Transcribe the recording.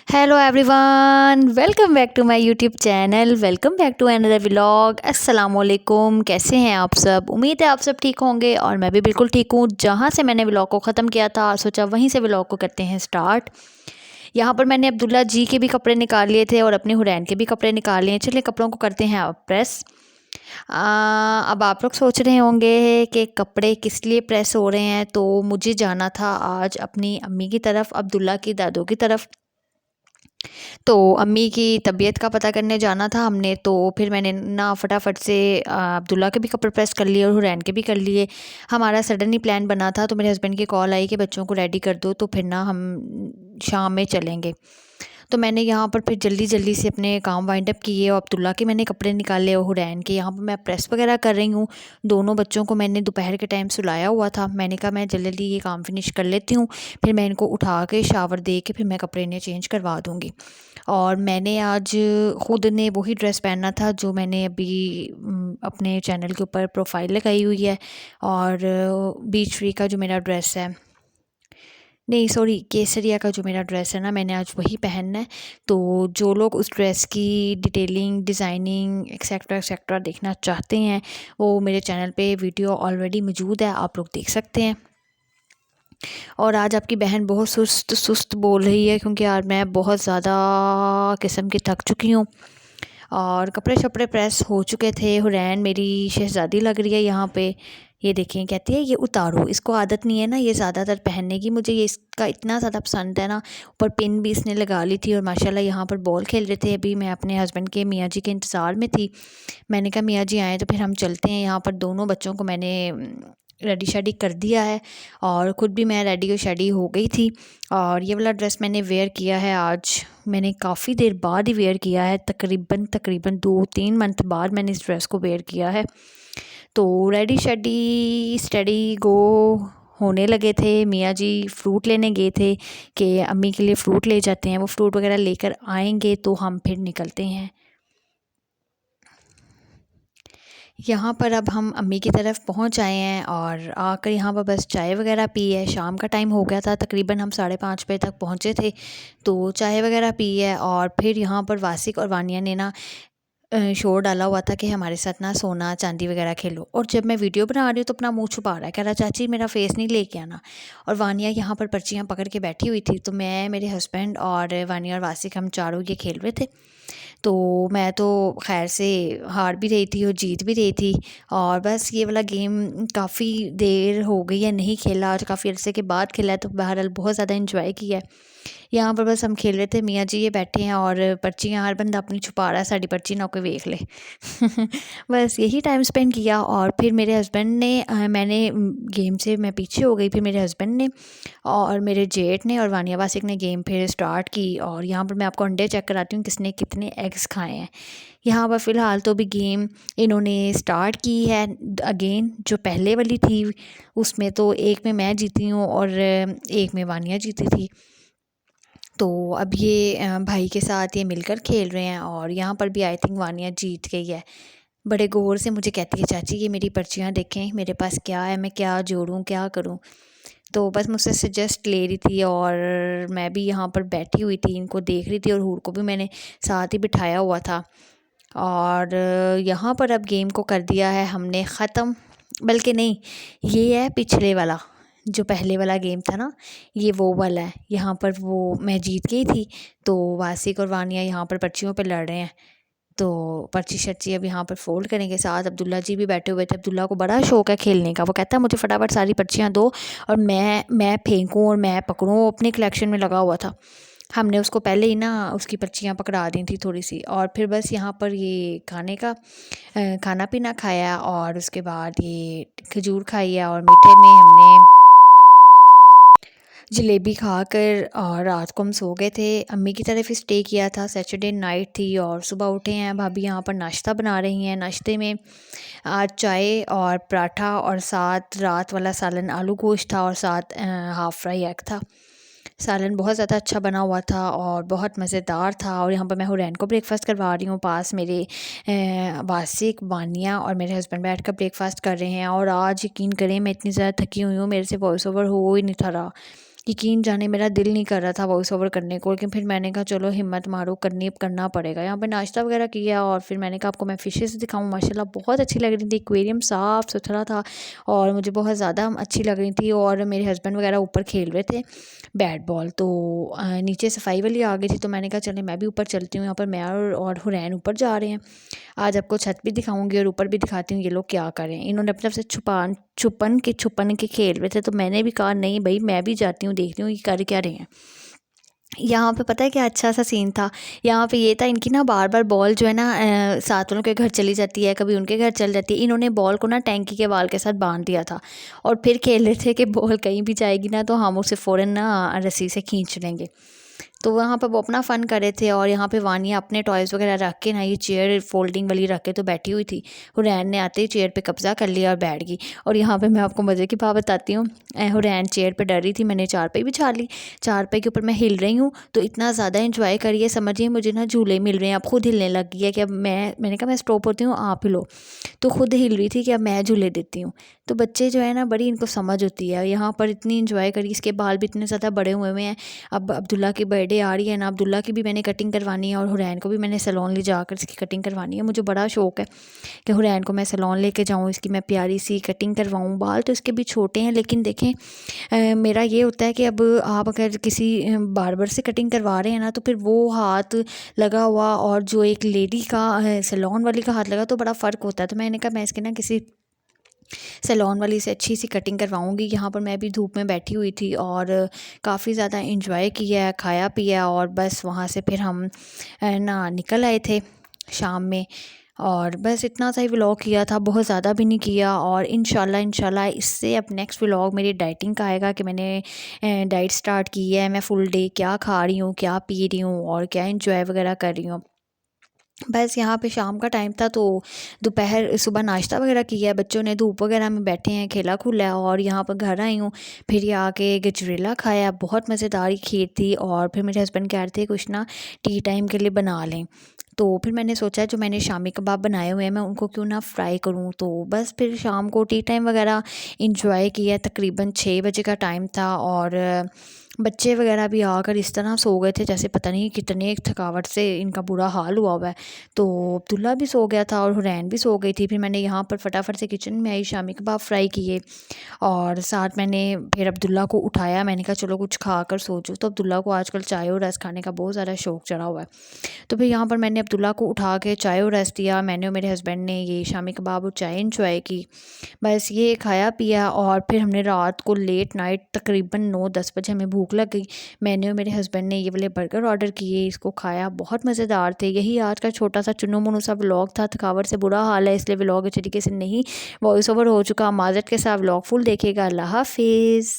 Hello everyone, welcome back to my YouTube channel. Welcome back to another vlog. अस्सलाम वालेकुम। कैसे हैं आप सब? उम्मीद है आप सब ठीक होंगे और मैं भी बिल्कुल ठीक हूँ। जहाँ से मैंने व्लॉग को ख़त्म किया था सोचा वहीं से व्लॉग को करते हैं स्टार्ट। यहाँ पर मैंने अब्दुल्ला जी के भी कपड़े निकाल लिए थे और अपने हुरैन के भी कपड़े निकाल लिए। चलिए कपड़ों को करते हैं अब प्रेस। अब आप लोग सोच रहे होंगे कि कपड़े किस लिए प्रेस हो रहे हैं। तो मुझे जाना था आज अपनी अम्मी की तरफ, अब्दुल्ला की दादों की तरफ। तो अम्मी की तबीयत का पता करने जाना था हमने। तो फिर मैंने ना फटाफट से अब्दुल्ला के भी कपड़े प्रेस कर लिए और हुरैन के भी कर लिए। हमारा सडन ही प्लान बना था, तो मेरे हस्बैंड की कॉल आई कि बच्चों को रेडी कर दो, तो फिर ना हम शाम में चलेंगे। तो मैंने यहाँ पर फिर जल्दी जल्दी से अपने काम वाइंड अप किए और अब्दुल्ला के मैंने कपड़े निकाले और हुरैन के यहाँ पर मैं प्रेस वगैरह कर रही हूँ। दोनों बच्चों को मैंने दोपहर के टाइम सुलाया हुआ था। मैंने कहा मैं जल्दी जल्दी ये काम फिनिश कर लेती हूँ, फिर मैं इनको उठा के शावर दे के फिर मैं कपड़े इन्हें चेंज करवा दूँगी। और मैंने आज ख़ुद ने वही ड्रेस पहनना था जो मैंने अभी अपने चैनल के ऊपर प्रोफाइल लगाई हुई है। और बीच फ्री का जो मेरा ड्रेस है, नहीं सॉरी, केसरिया का जो मेरा ड्रेस है ना, मैंने आज वही पहनना है। तो जो लोग उस ड्रेस की डिटेलिंग, डिज़ाइनिंग एक्सेट्रा एक्सेट्रा देखना चाहते हैं, वो मेरे चैनल पे वीडियो ऑलरेडी मौजूद है, आप लोग देख सकते हैं। और आज आपकी बहन बहुत सुस्त सुस्त बोल रही है क्योंकि यार मैं बहुत ज़्यादा किस्म की थक चुकी हूँ। और कपड़े शपड़े प्रेस हो चुके थे। हुरैन मेरी शहज़ादी लग रही है यहाँ पे। ये देखें, कहती है ये उतारो, इसको आदत नहीं है ना ये ज़्यादातर पहनने की। मुझे ये इसका इतना ज़्यादा पसंद है ना। ऊपर पिन भी इसने लगा ली थी और माशाल्लाह यहाँ पर बॉल खेल रहे थे। अभी मैं अपने हस्बैंड के, मियाँ जी के इंतज़ार में थी। मैंने कहा मियाँ जी आए तो फिर हम चलते हैं। यहाँ पर दोनों बच्चों को मैंने रेडी शेडी कर दिया है और ख़ुद भी मैं रेडी और शेडी हो गई थी। और ये वाला ड्रेस मैंने वेयर किया है आज। मैंने काफ़ी देर बाद ही वेयर किया है, तकरीबन 2-3 मंथ बाद मैंने इस ड्रेस को वेयर किया है। तो रेडी शेडी स्टडी गो होने लगे थे। मियाँ जी फ्रूट लेने गए थे कि अम्मी के लिए फ़्रूट ले जाते हैं। वो फ्रूट वगैरह लेकर आएंगे तो हम फिर निकलते हैं। यहाँ पर अब हम अम्मी की तरफ पहुँच आए हैं और आकर यहाँ पर बस चाय वगैरह पी है। शाम का टाइम हो गया था, तकरीबन हम 5:30 बजे तक पहुँचे थे। तो चाय वगैरह पी है और फिर यहाँ पर वासिक और वानिया ने ना शोर डाला हुआ था कि हमारे साथ ना सोना चांदी वगैरह खेलो। और जब मैं वीडियो बना रही हूँ तो अपना मुंह छुपा रहा है, कह रहा चाची मेरा फेस नहीं लेके आना। और वानिया यहाँ पर पर्चियाँ पकड़ के बैठी हुई थी। तो मैं, मेरे हस्बैंड और वानिया और वासिक, हम चारों ये खेल रहे थे। तो मैं तो खैर से हार भी रही थी और जीत भी रही थी। और बस ये वाला गेम काफ़ी देर हो गई है नहीं खेला, और काफ़ी अरसे के बाद खेला है, तो बहरहाल बहुत ज़्यादा इंजॉय किया है। यहाँ पर बस हम खेल रहे थे। मियाँ जी ये बैठे हैं और पर्चियाँ हर बंदा अपनी छुपा रहा है, साड़ी पर्ची ना कोई देख ले। बस यही टाइम स्पेंड किया। और फिर मेरे हस्बैंड ने मैंने गेम से मैं पीछे हो गई। फिर मेरे हस्बैंड ने और मेरे जेठ ने और वानिया वासिक ने गेम फिर स्टार्ट की। और यहाँ पर मैं आपको अंडे चेक कराती हूँ किसने कितने एग्स खाए हैं। यहाँ पर फ़िलहाल तो भी गेम इन्होंने स्टार्ट की है अगेन। जो पहले वाली थी उसमें तो एक में मैं जीती हूँ और एक में वानिया जीती थी। तो अब ये भाई के साथ ये मिलकर खेल रहे हैं और यहाँ पर भी आई थिंक वानिया जीत गई है। बड़े गौर से मुझे कहती है चाची ये मेरी पर्चियाँ देखें, मेरे पास क्या है, मैं क्या जोड़ूँ क्या करूँ। तो बस मुझसे सजेस्ट ले रही थी और मैं भी यहाँ पर बैठी हुई थी, इनको देख रही थी। और हूर को भी मैंने साथ ही बिठाया हुआ था। और यहाँ पर अब गेम को कर दिया है हमने ख़त्म। बल्कि नहीं, ये है पिछले वाला, जो पहले वाला गेम था ना, ये वो वाला है। यहाँ पर वो मैं जीत गई थी। तो वासिक और वानिया यहाँ पर पर्चियों पे लड़ रहे हैं। तो पर्ची शर्ची अब यहाँ पर फोल्ड करेंगे। साथ अब्दुल्ला जी भी बैठे हुए थे। अब्दुल्ला को बड़ा शौक है खेलने का। वो कहता है मुझे फटाफट सारी पर्चियाँ दो और मैं फेंकूँ और मैं पकड़ूँ। वो अपने कलेक्शन में लगा हुआ था। हमने उसको पहले ही ना उसकी पर्चियाँ पकड़ा दी थी थोड़ी सी। और फिर बस यहाँ पर ये खाना पीना खाया और उसके बाद ये खजूर खाई है। और मीठे में हमने जलेबी खाकर और रात को हम सो गए थे। अम्मी की तरफ स्टे किया था, सैटरडे नाइट थी। और सुबह उठे हैं, भाभी यहाँ पर नाश्ता बना रही हैं। नाश्ते में आज चाय और पराठा और साथ रात वाला सालन आलू गोश्त था और साथ हाफ़ फ्राई एग था। सालन बहुत ज़्यादा अच्छा बना हुआ था और बहुत मज़ेदार था। और यहाँ पर मैं हुरैन को ब्रेकफ़ास्ट करवा रही हूँ। पास मेरे वासिक, वानिया और मेरे हस्बैंड बैठ कर ब्रेकफ़ास्ट कर रहे हैं। और आज यकीन करें मैं इतनी ज़्यादा थकी हुई हूँ, मेरे से वॉइस ओवर हो ही नहीं था रहा। यकीन जाने मेरा दिल नहीं कर रहा था वॉइस ओवर करने को, लेकिन फिर मैंने कहा चलो हिम्मत मारो, करना पड़ेगा। यहाँ पे नाश्ता वगैरह किया और फिर मैंने कहा आपको मैं फ़िशेस दिखाऊँ। माशाल्लाह बहुत अच्छी लग रही थी, एक्वेरियम साफ़ सुथरा था और मुझे बहुत ज़्यादा अच्छी लग रही थी। और मेरे हस्बैंड वगैरह ऊपर खेल रहे थे बैट बॉल, तो नीचे सफाई वाली आ गई थी, तो मैंने कहा चले मैं भी ऊपर चलती हूँ। यहाँ पर मैं और हुरैन ऊपर जा रहे हैं। आज आपको छत भी दिखाऊंगी और ऊपर भी दिखाती हूँ ये लोग क्या कर रहे हैं। इन्होंने अपने तरफ से छुपन के खेल रहे थे, तो मैंने भी कहा नहीं भाई मैं भी जाती हूँ, देखती हूँ ये कर क्या रहे हैं। यहाँ पे पता है क्या अच्छा सा सीन था, यहाँ पे ये था इनकी ना बार बार बॉल जो है ना साथ वालों के घर चली जाती है, कभी उनके घर चल जाती है। इन्होंने बॉल को ना टैंकी के वाल के साथ बांध दिया था और फिर खेल रहे थे कि बॉल कहीं भी जाएगी ना तो हम उसे फ़ौरन ना रस्सी से खींच लेंगे। तो वहाँ पर वो अपना फ़न कर रहे थे और यहाँ पे वानिया अपने टॉयज़ वगैरह रख के ना ये चेयर फोल्डिंग वाली रख के तो बैठी हुई थी। हुरैन ने आते ही चेयर पे कब्ज़ा कर लिया और बैठ गई। और यहाँ पे मैं आपको मज़े की बात बताती हूँ, हुरैन चेयर पे डर रही थी, मैंने चारपाई बिछा ली। चारपाई के ऊपर मैं हिल रही हूँ तो इतना ज़्यादा एंजॉय करिए, समझिए मुझे ना झूले मिल रहे हैं। अब खुद हिलने लग गई है कि अब मैंने कहा मैं स्टॉप होती हूँ आप हिलो, तो खुद हिल रही थी कि अब मैं झूले देती हूँ। तो बच्चे जो है ना बड़ी इनको समझ होती है। यहाँ पर इतनी एंजॉय करी, इसके बाल भी इतने ज़्यादा बड़े हुए हैं। अब अब्दुल्ला की बर्थडे आ रही है ना, अब्दुल्ला की भी मैंने कटिंग करवानी है और हुरैन को भी मैंने सैलून ले जाकर इसकी कटिंग करवानी है। मुझे बड़ा शौक़ है कि हुरैन को मैं सैलून लेके जाऊँ, इसकी मैं प्यारी सी कटिंग करवाऊँ। बाल तो इसके भी छोटे हैं, लेकिन देखें मेरा ये होता है कि अब आप अगर किसी बार्बर से कटिंग करवा रहे हैं ना तो फिर वो हाथ लगा हुआ और जो एक लेडी का सैलून वाली का हाथ लगा तो बड़ा फ़र्क होता है। तो मैंने कहा मैं इसके ना किसी सैलून वाली से अच्छी सी कटिंग करवाऊँगी। यहाँ पर मैं भी धूप में बैठी हुई थी और काफ़ी ज़्यादा एंजॉय किया, खाया पिया और बस वहाँ से फिर हम ना निकल आए थे शाम में। और बस इतना सा ही व्लॉग किया था, बहुत ज़्यादा भी नहीं किया। और इंशाल्लाह इससे अब नेक्स्ट व्लॉग मेरी डाइटिंग का आएगा कि मैंने डाइट स्टार्ट की है, मैं फुल डे क्या खा रही हूँ, क्या पी रही हूँ और क्या एंजॉय वगैरह कर रही हूँ। बस यहाँ पे शाम का टाइम था तो दोपहर सुबह नाश्ता वगैरह किया है बच्चों ने, धूप वगैरह में बैठे हैं, खेला खुला है। और यहाँ पर घर आई हूँ, फिर ये आके गजरेला खाया, बहुत मज़ेदार खीर थी। और फिर मेरे हस्बैंड कह रहे थे कुछ ना टी टाइम के लिए बना लें, तो फिर मैंने सोचा जो मैंने शामी कबाब बनाए हुए हैं मैं उनको क्यों ना फ्राई करूँ। तो बस फिर शाम को टी टाइम वगैरह इंजॉय किया। तकरीबन 6 बजे का टाइम था और बच्चे वगैरह भी आकर इस तरह सो गए थे जैसे पता नहीं कितने थकावट से इनका बुरा हाल हुआ है। तो अब्दुल्ला भी सो गया था और हुरैन भी सो गई थी। फिर मैंने यहाँ पर फटाफट से किचन में आई, शामी कबाब फ्राई किए और साथ मैंने फिर अब्दुल्ला को उठाया। मैंने कहा चलो कुछ खा कर सो जाओ। तो अब्दुल्ला को आजकल चाय और रस खाने का बहुत ज़्यादा शौक़ चढ़ा हुआ है। तो फिर यहाँ पर मैंने अब्दुल्ला को उठा के चाय और रस दिया। मैंने और मेरे हस्बैंड ने ये शामी कबाब और चाय इंजॉय की। बस ये खाया पिया और फिर हमने रात को लेट नाइट तकरीबन 9-10 बजे हमें भूख लग गई। मैंने और मेरे हस्बैंड ने ये वाले बर्गर ऑर्डर किए, इसको खाया, बहुत मज़ेदार थे। यही आज का छोटा सा चुन्नू मुन्नू सा व्लॉग था। थकावट से बुरा हाल है इसलिए व्लॉग अच्छे तरीके से नहीं वॉइस ओवर हो चुका। माज़रत के साथ व्लॉग फुल देखिएगा। अल्लाह हाफिज़।